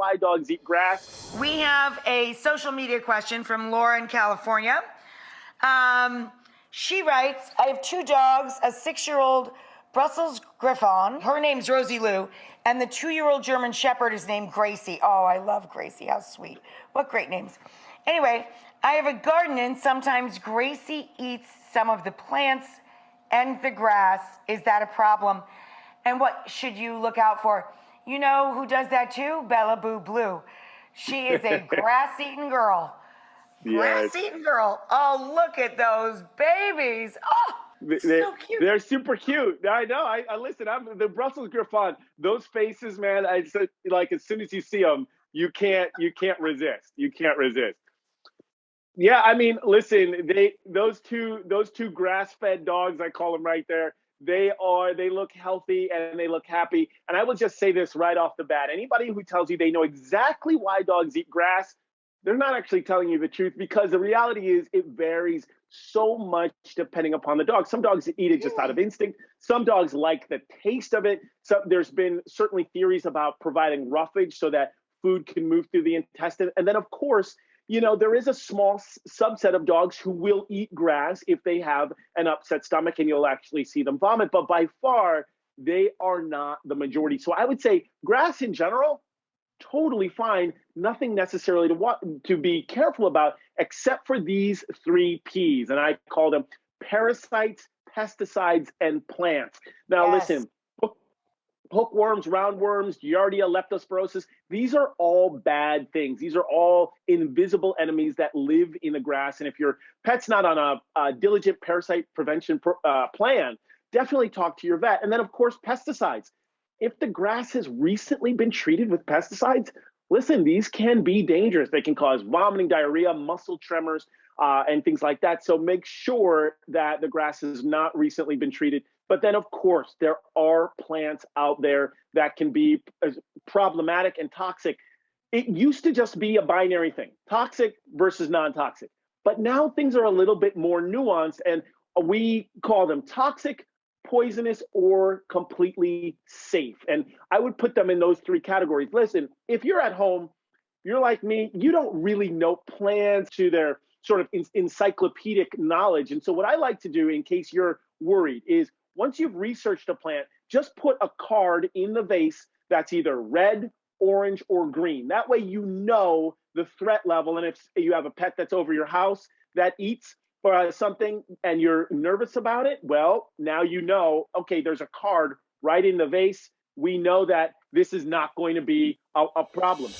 why dogs eat grass? We have a social media question from Laura in California. She writes, I have 2 dogs, a 6-year-old Brussels Griffon, her name's Rosie Lou, and the 2-year-old German Shepherd is named Gracie. Oh, I love Gracie, how sweet. What great names. Anyway, I have a garden and sometimes Gracie eats some of the plants and the grass. Is that a problem? And what should you look out for? You know who does that too? Bella Boo Blue. She is a grass-eating girl. Yes. Grass-eating girl. Oh, look at those babies. Oh, so cute. They're super cute. I know. I listen. I'm the Brussels Griffon. Those faces, man. I said, like, as soon as you see them, you can't resist. You can't resist. Yeah, I mean, listen. Those two grass-fed dogs, I call them right there. They look healthy and they look happy. And I will just say this right off the bat: anybody who tells you they know exactly why dogs eat grass, they're not actually telling you the truth, because the reality is it varies so much depending upon the dog. Some dogs eat it just out of instinct. Some dogs like the taste of it. So there's been certainly theories about providing roughage so that food can move through the intestine. And then, of course, there is a small subset of dogs who will eat grass if they have an upset stomach, and you'll actually see them vomit. But by far, they are not the majority. So I would say grass in general, totally fine. Nothing necessarily to be careful about, except for these 3 Ps, and I call them parasites, pesticides, and plants. Now, Yes. listen, hookworms, roundworms, Giardia, leptospirosis, these are all bad things. These are all invisible enemies that live in the grass. And if your pet's not on a diligent parasite prevention plan, definitely talk to your vet. And then, of course, pesticides. If the grass has recently been treated with pesticides, listen, these can be dangerous. They can cause vomiting, diarrhea, muscle tremors, and things like that. So make sure that the grass has not recently been treated. But then, of course, there are plants out there that can be problematic and toxic. It used to just be a binary thing, toxic versus non-toxic. But now things are a little bit more nuanced, and we call them toxic, poisonous, or completely safe. And I would put them in those 3 categories. Listen, if you're at home, you're like me, you don't really know plants to their sort of encyclopedic knowledge. And so what I like to do, in case you're worried, is once you've researched a plant, just put a card in the vase that's either red, orange, or green. That way you know the threat level. And if you have a pet that's over your house that eats something and you're nervous about it, well, now you know, okay, there's a card right in the vase. We know that this is not going to be a problem.